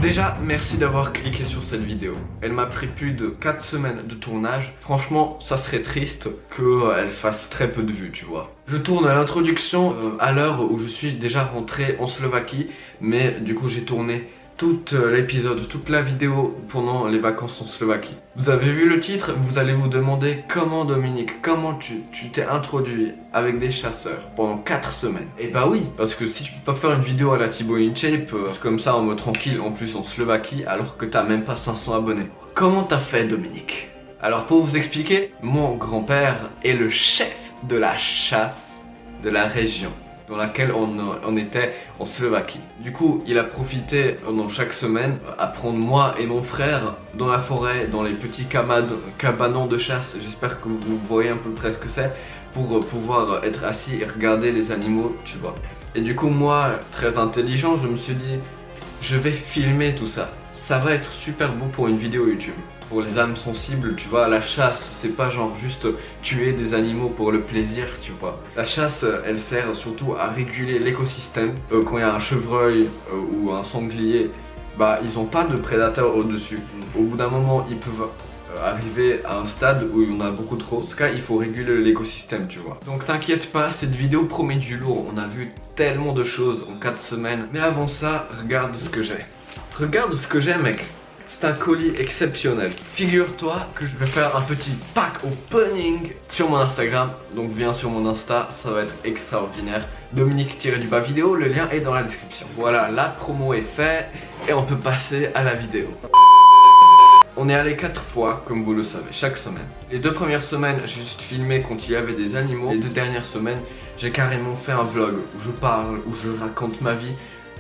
Déjà, merci d'avoir cliqué sur cette vidéo. Elle m'a pris plus de 4 semaines de tournage. Franchement, ça serait triste qu'elle fasse très peu de vues, tu vois. Je tourne l'introduction à l'heure où je suis déjà rentré en Slovaquie. Mais du coup, j'ai tourné tout l'épisode, toute la vidéo pendant les vacances en Slovaquie. Vous avez vu le titre, vous allez vous demander comment Dominique, comment tu t'es introduit avec des chasseurs pendant 4 semaines. Et bah oui, parce que si tu peux pas faire une vidéo à la Thibaut InShape, comme ça en mode tranquille, en plus en Slovaquie, alors que t'as même pas 500 abonnés. Comment t'as fait Dominique? Alors pour vous expliquer, mon grand-père est le chef de la chasse de la région dans laquelle on était en Slovaquie. Du coup, il a profité pendant chaque semaine à prendre moi et mon frère dans la forêt, dans les petits cabanons de chasse. J'espère que vous voyez un peu près ce que c'est, pour pouvoir être assis et regarder les animaux, tu vois. Et du coup, moi, très intelligent, je me suis dit, je vais filmer tout ça. Ça va être super beau pour une vidéo YouTube. Pour les âmes sensibles, tu vois, la chasse, c'est pas genre juste tuer des animaux pour le plaisir, tu vois. La chasse, elle sert surtout à réguler l'écosystème. Quand il y a un chevreuil ou un sanglier, bah ils ont pas de prédateurs au-dessus. Au bout d'un moment, ils peuvent arriver à un stade où il y en a beaucoup trop. Dans ce cas, il faut réguler l'écosystème, tu vois. Donc t'inquiète pas, cette vidéo promet du lourd. On a vu tellement de choses en 4 semaines. Mais avant ça, regarde ce que j'ai. Regarde ce que j'ai, mec. C'est un colis exceptionnel. Figure-toi que je vais faire un petit pack opening sur mon Instagram. Donc viens sur mon Insta, ça va être extraordinaire. Dominique-du-bas vidéo, le lien est dans la description. Voilà, la promo est faite et on peut passer à la vidéo. On est allé 4 fois, comme vous le savez, chaque semaine. Les 2 premières semaines, j'ai juste filmé quand il y avait des animaux. Les 2 dernières semaines, j'ai carrément fait un vlog où je parle, où je raconte ma vie,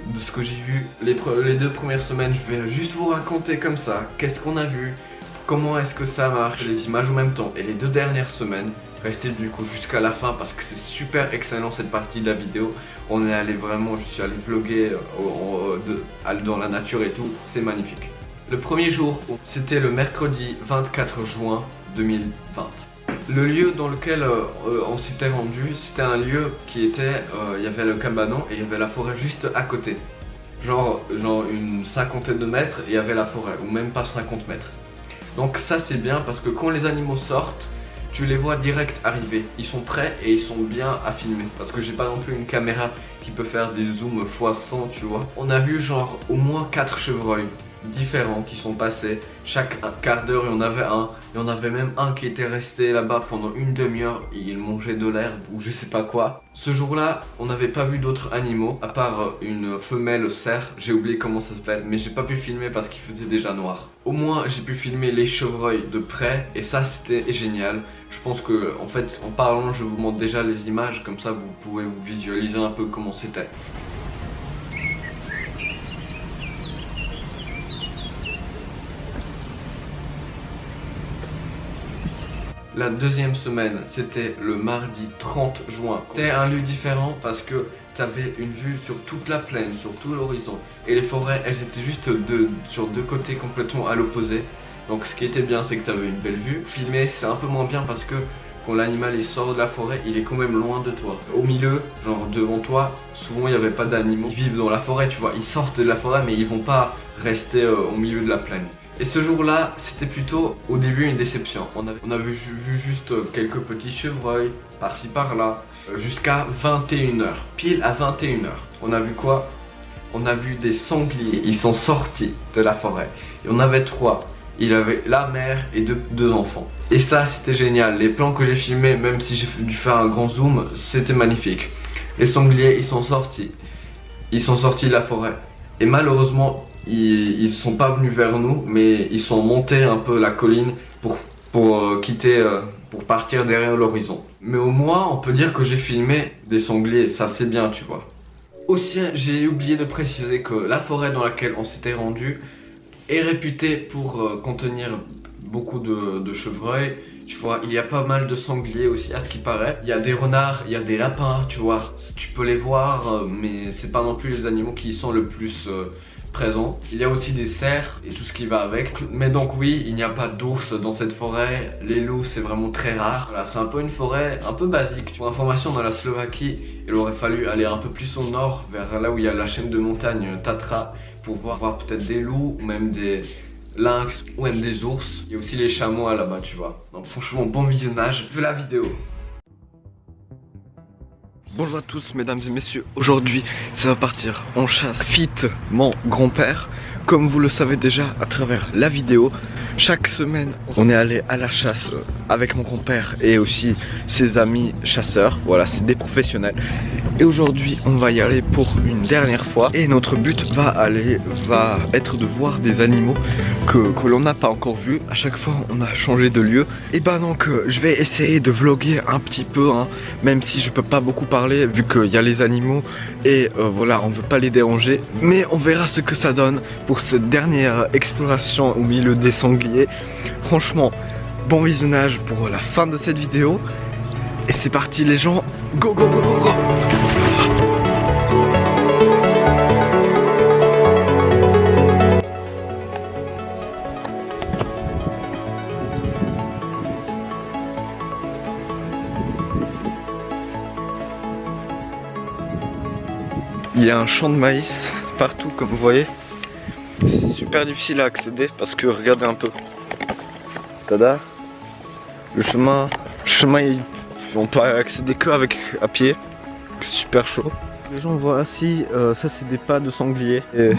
de ce que j'ai vu. Les 2 premières semaines, je vais juste vous raconter comme ça, qu'est-ce qu'on a vu, comment est-ce que ça marche, les images en même temps. Et les 2 dernières semaines, restez du coup jusqu'à la fin parce que c'est super excellent cette partie de la vidéo. On est allé vraiment, je suis allé vlogger dans la nature et tout, c'est magnifique. Le premier jour, c'était le mercredi 24 juin 2020. Le lieu dans lequel on s'était rendu, c'était un lieu qui était, il y avait le cabanon et il y avait la forêt juste à côté. Genre une cinquantaine de mètres et il y avait la forêt, ou même pas 50 mètres. Donc ça c'est bien parce que quand les animaux sortent, tu les vois direct arriver. Ils sont prêts et ils sont bien à filmer. Parce que j'ai pas non plus une caméra qui peut faire des zooms x100, tu vois. On a vu genre au moins 4 chevreuils différents qui sont passés. Chaque quart d'heure il y en avait un. Il y en avait même un qui était resté là-bas pendant une demi-heure. Il mangeait de l'herbe ou je sais pas quoi. Ce jour-là, on n'avait pas vu d'autres animaux à part une femelle cerf. J'ai oublié comment ça s'appelle, mais j'ai pas pu filmer parce qu'il faisait déjà noir. Au moins j'ai pu filmer les chevreuils de près et ça c'était génial. Je pense que en fait en parlant je vous montre déjà les images, comme ça vous pouvez vous visualiser un peu comment c'était. La deuxième semaine, c'était le mardi 30 juin. C'était un lieu différent parce que tu avais une vue sur toute la plaine, sur tout l'horizon. Et les forêts, elles étaient juste sur 2 côtés complètement à l'opposé. Donc ce qui était bien, c'est que tu avais une belle vue. Filmer, c'est un peu moins bien parce que quand l'animal il sort de la forêt, il est quand même loin de toi. Au milieu, genre devant toi, souvent il n'y avait pas d'animaux. Ils vivent dans la forêt, tu vois. Ils sortent de la forêt mais ils vont pas rester au milieu de la plaine. Et ce jour-là, c'était plutôt au début une déception. On avait vu juste quelques petits chevreuils, par-ci par-là, jusqu'à 21 h. Pile à 21 h. On a vu quoi? On a vu des sangliers. Ils sont sortis de la forêt. Et on avait 3. Il avait la mère et 2 enfants. Et ça, c'était génial. Les plans que j'ai filmés, même si j'ai dû faire un grand zoom, c'était magnifique. Les sangliers, ils sont sortis. Ils sont sortis de la forêt. Et malheureusement, ils sont pas venus vers nous, mais ils sont montés un peu la colline pour partir derrière l'horizon. Mais au moins, on peut dire que j'ai filmé des sangliers, ça c'est bien, tu vois. Aussi, j'ai oublié de préciser que la forêt dans laquelle on s'était rendu est réputée pour contenir beaucoup de chevreuils. Tu vois, il y a pas mal de sangliers aussi à ce qui paraît. Il y a des renards, il y a des lapins, tu vois. Tu peux les voir, mais c'est pas non plus les animaux qui y sont le plus présents. Il y a aussi des cerfs et tout ce qui va avec. Mais donc oui, il n'y a pas d'ours dans cette forêt. Les loups, c'est vraiment très rare. Voilà, c'est un peu une forêt un peu basique. Pour information, dans la Slovaquie, il aurait fallu aller un peu plus au nord, vers là où il y a la chaîne de montagnes Tatra, pour voir peut-être des loups ou même des lynx ou même des ours. Il y a aussi les chamois là-bas, tu vois. Donc franchement, bon visionnage de la vidéo. Bonjour à tous mesdames et messieurs, aujourd'hui ça va partir en chasse fit mon grand-père. Comme vous le savez déjà à travers la vidéo, chaque semaine on est allé à la chasse avec mon grand-père et aussi ses amis chasseurs. Voilà, c'est des professionnels. Et aujourd'hui on va y aller pour une dernière fois. Et notre but va être de voir des animaux que l'on n'a pas encore vus. À chaque fois on a changé de lieu. Et bah donc je vais essayer de vlogger un petit peu hein, même si je peux pas beaucoup parler vu qu'il y a les animaux. Et voilà, on veut pas les déranger. Mais on verra ce que ça donne pour cette dernière exploration au milieu des sangliers. Franchement, bon visionnage pour la fin de cette vidéo. Et c'est parti les gens, go go go go go. Il y a un champ de maïs partout comme vous voyez. C'est super difficile à accéder parce que regardez un peu. Tada. Le chemin on peut accéder que à pied. Super chaud. Les gens voient ici, ça c'est des pas de sanglier. Et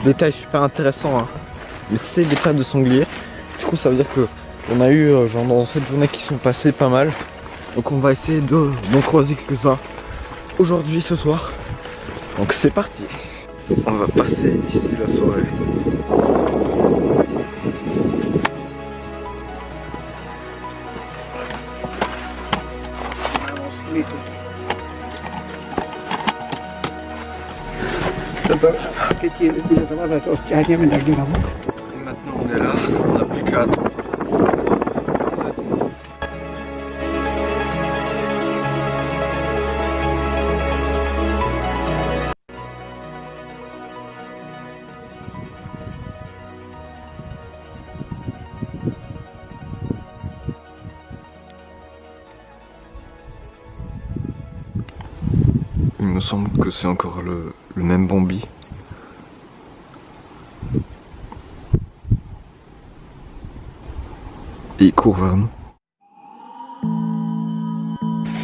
détail super intéressant hein. Mais c'est des pas de sanglier. Du coup ça veut dire que on a eu genre dans cette journée qui sont passées pas mal. Donc on va essayer d'en croiser quelques-uns aujourd'hui ce soir. Donc c'est parti. On va passer ici la soirée. Et maintenant on est là, on n'a plus qu'à attendre. Il me semble que c'est encore le même Bombi. Et il court vers nous.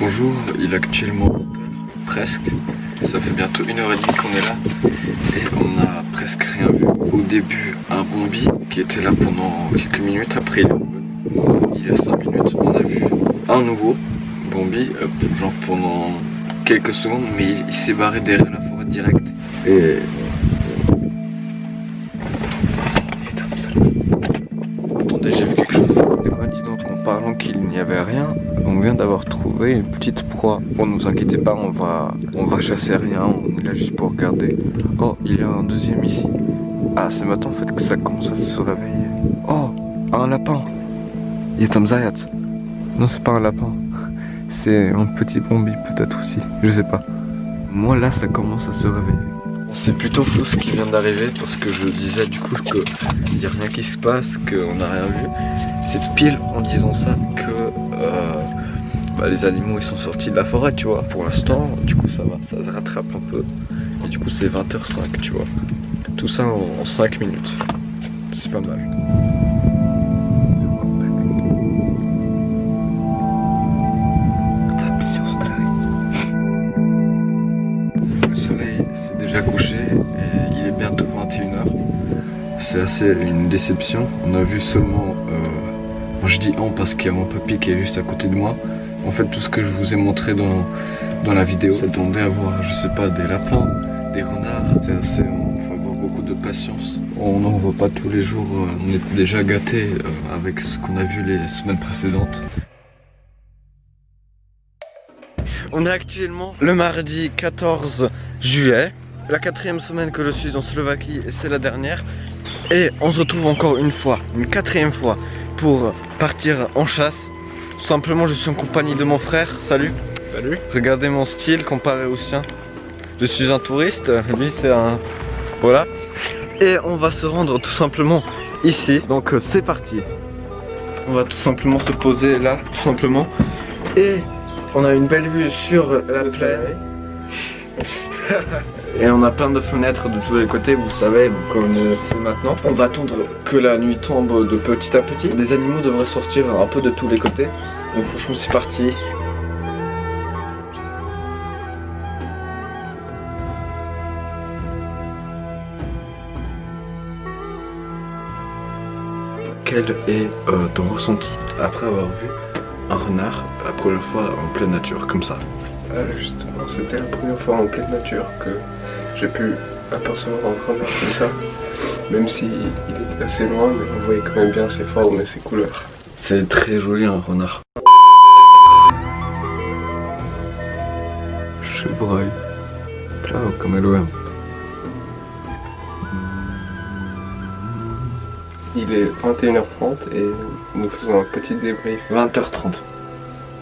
Bonjour, il est actuellement 20h, presque. Ça fait bientôt 1h30 qu'on est là. Et on a presque rien vu. Au début, un Bombi qui était là pendant quelques minutes. Après, il y a 5 minutes, on a vu un nouveau Bombi, genre pendant quelques secondes, mais il s'est barré derrière la forêt direct. Et attendez, j'ai vu quelque chose. Et ben dis donc, en parlant qu'il n'y avait rien, on vient d'avoir trouvé une petite proie. Bon, ne vous inquiétez pas, on va chasser rien, on est là juste pour regarder. Oh, il y a un deuxième ici. Ah, c'est maintenant en fait que ça commence à se réveiller. Oh, un lapin. Il est Zayat. Non, c'est pas un lapin. C'est un petit Bombi peut-être aussi, je sais pas. Moi là ça commence à se réveiller. C'est plutôt fou ce qui vient d'arriver parce que je disais du coup que il n'y a rien qui se passe, qu'on n'a rien vu. C'est pile en disant ça que les animaux ils sont sortis de la forêt tu vois. Pour l'instant du coup ça va, ça se rattrape un peu. Et du coup c'est 20h05 tu vois. Tout ça en 5 minutes. C'est pas mal. Couché et il est bientôt 21h. C'est assez une déception. On a vu seulement moi je dis parce qu'il y a mon papy qui est juste à côté de moi. En fait tout ce que je vous ai montré dans la vidéo, ça demandait à voir je sais pas des lapins, des renards. C'est assez, faut avoir beaucoup de patience. On n'en voit pas tous les jours, on est déjà gâté avec ce qu'on a vu les semaines précédentes. On est actuellement le mardi 14 juillet. La 4e semaine que je suis en Slovaquie et c'est la dernière. Et on se retrouve encore une fois, une 4e fois pour partir en chasse. Tout simplement je suis en compagnie de mon frère, salut. Salut. Regardez mon style comparé au sien. Je suis un touriste, lui c'est un... Voilà. Et on va se rendre tout simplement ici. Donc c'est parti. On va tout simplement se poser là, tout simplement. Et on a une belle vue sur la plaine. Et on a plein de fenêtres de tous les côtés, vous savez, vous connaissez maintenant. On va attendre que la nuit tombe de petit à petit. Des animaux devraient sortir un peu de tous les côtés. Donc franchement c'est parti. Quel est ton ressenti après avoir vu un renard la première fois en pleine nature comme ça? Justement, c'était la première fois en pleine nature que j'ai pu apercevoir un renard comme ça. Même s'il était assez loin, mais on voyait quand même bien ses formes et ses couleurs. C'est très joli un renard. Chevreuil. Ciao, comme LOM. Il est 21h30 et nous faisons un petit débrief. 20h30.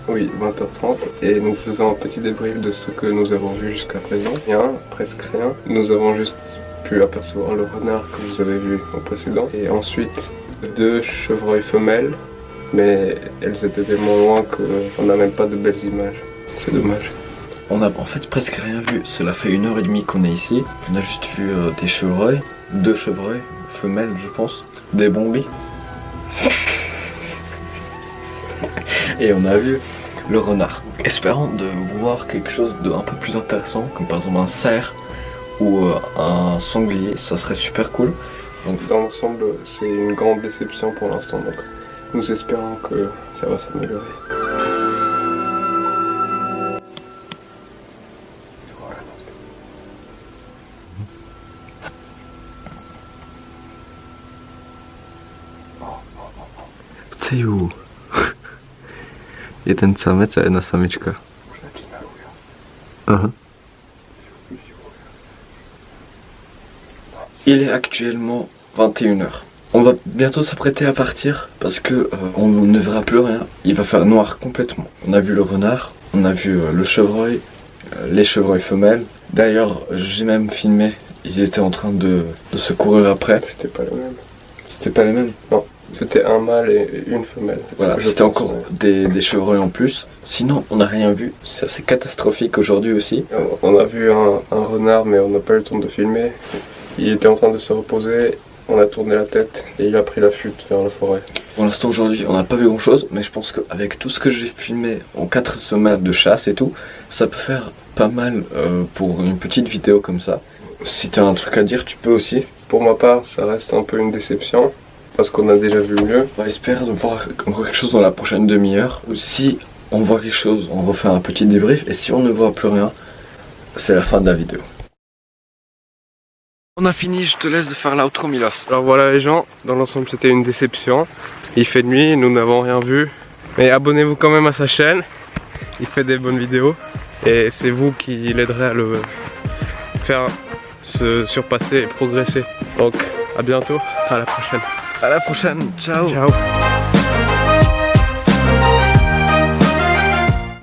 Oui, 20h30 et nous faisons un petit débrief de ce que nous avons vu jusqu'à présent. Rien, presque rien. Nous avons juste pu apercevoir le renard que vous avez vu au précédent. Et ensuite 2 chevreuils femelles, mais elles étaient tellement loin qu'on n'a même pas de belles images. C'est dommage. On a en fait presque rien vu. Cela fait 1h30 qu'on est ici. On a juste vu des chevreuils, 2 chevreuils femelles je pense, des bombis. Et on a vu le renard. Espérons de voir quelque chose de un peu plus intéressant, comme par exemple un cerf ou un sanglier, ça serait super cool. Donc dans l'ensemble, c'est une grande déception pour l'instant, donc nous espérons que ça va s'améliorer. Ceju. Jeden samec a jedna samička. Il est actuellement 21h. On va bientôt s'apprêter à partir parce que on ne verra plus rien. Il va faire noir complètement. On a vu le renard, on a vu le chevreuil, les chevreuils femelles. D'ailleurs, j'ai même filmé. Ils étaient en train de se courir après. C'était pas les mêmes. C'était pas les mêmes? Non. C'était un mâle et une femelle. Voilà, c'était encore des chevreuils en plus. Sinon, on n'a rien vu. C'est assez catastrophique aujourd'hui aussi. On a vu un renard, mais on n'a pas eu le temps de filmer. Il était en train de se reposer. On a tourné la tête et il a pris la fuite vers la forêt. Pour l'instant, aujourd'hui, on n'a pas vu grand chose. Mais je pense qu'avec tout ce que j'ai filmé en 4 semaines de chasse et tout, ça peut faire pas mal pour une petite vidéo comme ça. Si tu as un truc à dire, tu peux aussi. Pour ma part, ça reste un peu une déception. Parce qu'on a déjà vu mieux. On va espérer de voir encore quelque chose dans la prochaine demi-heure. Ou si on voit quelque chose, on refait un petit débrief. Et si on ne voit plus rien, c'est la fin de la vidéo. On a fini, je te laisse de faire l'outro Milos. Alors voilà les gens, dans l'ensemble c'était une déception. Il fait nuit, nous n'avons rien vu. Mais abonnez-vous quand même à sa chaîne. Il fait des bonnes vidéos. Et c'est vous qui l'aiderez à le faire se surpasser et progresser. Donc à bientôt, à la prochaine. À la prochaine, ciao. Ciao.